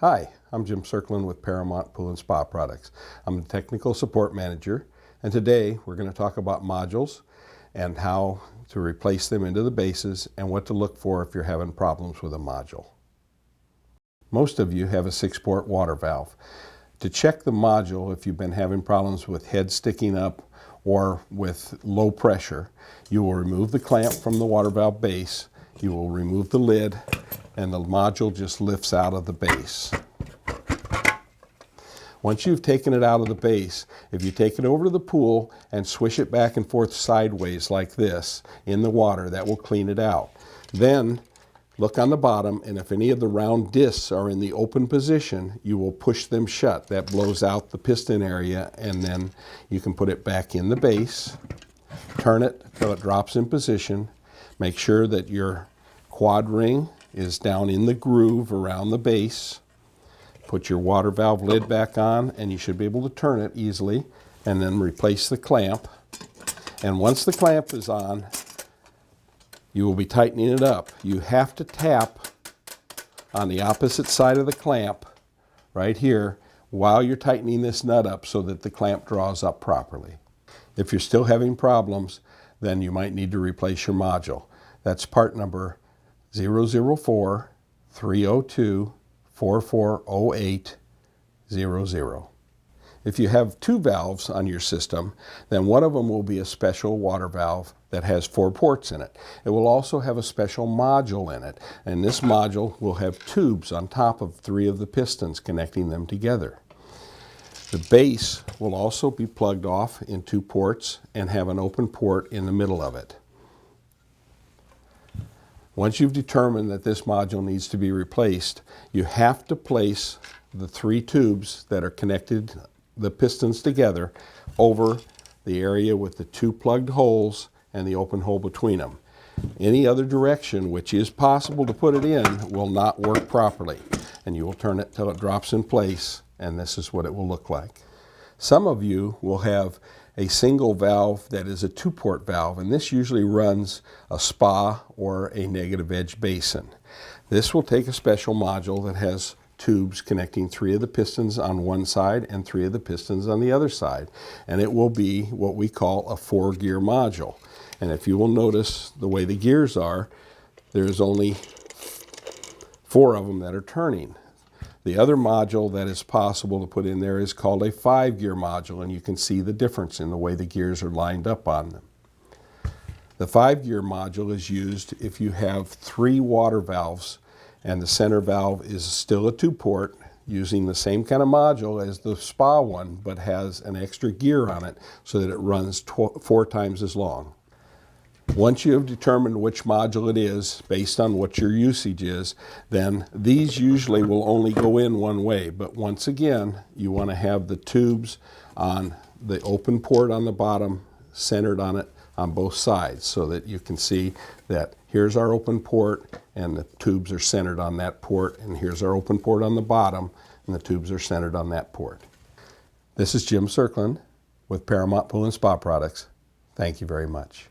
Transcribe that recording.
Hi, I'm Jim Circlin with Paramount Pool and Spa Products. I'm the Technical Support Manager, and today we're going to talk about modules and how to replace them into the bases and what to look for if you're having problems with a module. Most of you have a 6-port water valve. To check the module, if you've been having problems with head sticking up or with low pressure, you will remove the clamp from the water valve base, you will remove the lid, and the module just lifts out of the base. Once you've taken it out of the base, if you take it over to the pool and swish it back and forth sideways like this in the water, that will clean it out. Then look on the bottom, and if any of the round discs are in the open position, you will push them shut. That blows out the piston area, and then you can put it back in the base, turn it till it drops in position, make sure that your quad ring is down in the groove around the base. Put your water valve lid back on, and you should be able to turn it easily, and then replace the clamp. And once the clamp is on, you will be tightening it up. You have to tap on the opposite side of the clamp right here while you're tightening this nut up so that the clamp draws up properly. If you're still having problems, then you might need to replace your module. That's part number 004-302-4408-00. If you have 2 valves on your system, then one of them will be a special water valve that has 4 ports in it. It will also have a special module in it, and this module will have tubes on top of 3 of the pistons connecting them together. The base will also be plugged off in 2 ports and have an open port in the middle of it. Once you've determined that this module needs to be replaced, you have to place the 3 tubes that are connected, the pistons together, over the area with the 2 plugged holes and the open hole between them. Any other direction, which is possible to put it in, will not work properly, and you will turn it till it drops in place, and this is what it will look like. Some of you will have a single valve that is a 2-port valve, and this usually runs a spa or a negative edge basin. This will take a special module that has tubes connecting 3 of the pistons on one side and 3 of the pistons on the other side, and it will be what we call a 4-gear module. And if you will notice the way the gears are, there's only 4 of them that are turning. The other module that is possible to put in there is called a 5-gear module, and you can see the difference in the way the gears are lined up on them. The 5-gear module is used if you have 3 water valves and the center valve is still a 2-port using the same kind of module as the spa one, but has an extra gear on it so that it runs 4 times as long. Once you have determined which module it is based on what your usage is, then these usually will only go in one way. But once again, you want to have the tubes on the open port on the bottom centered on it on both sides so that you can see that here's our open port and the tubes are centered on that port, and here's our open port on the bottom and the tubes are centered on that port. This is Jim Circlin with Paramount Pool and Spa Products. Thank you very much.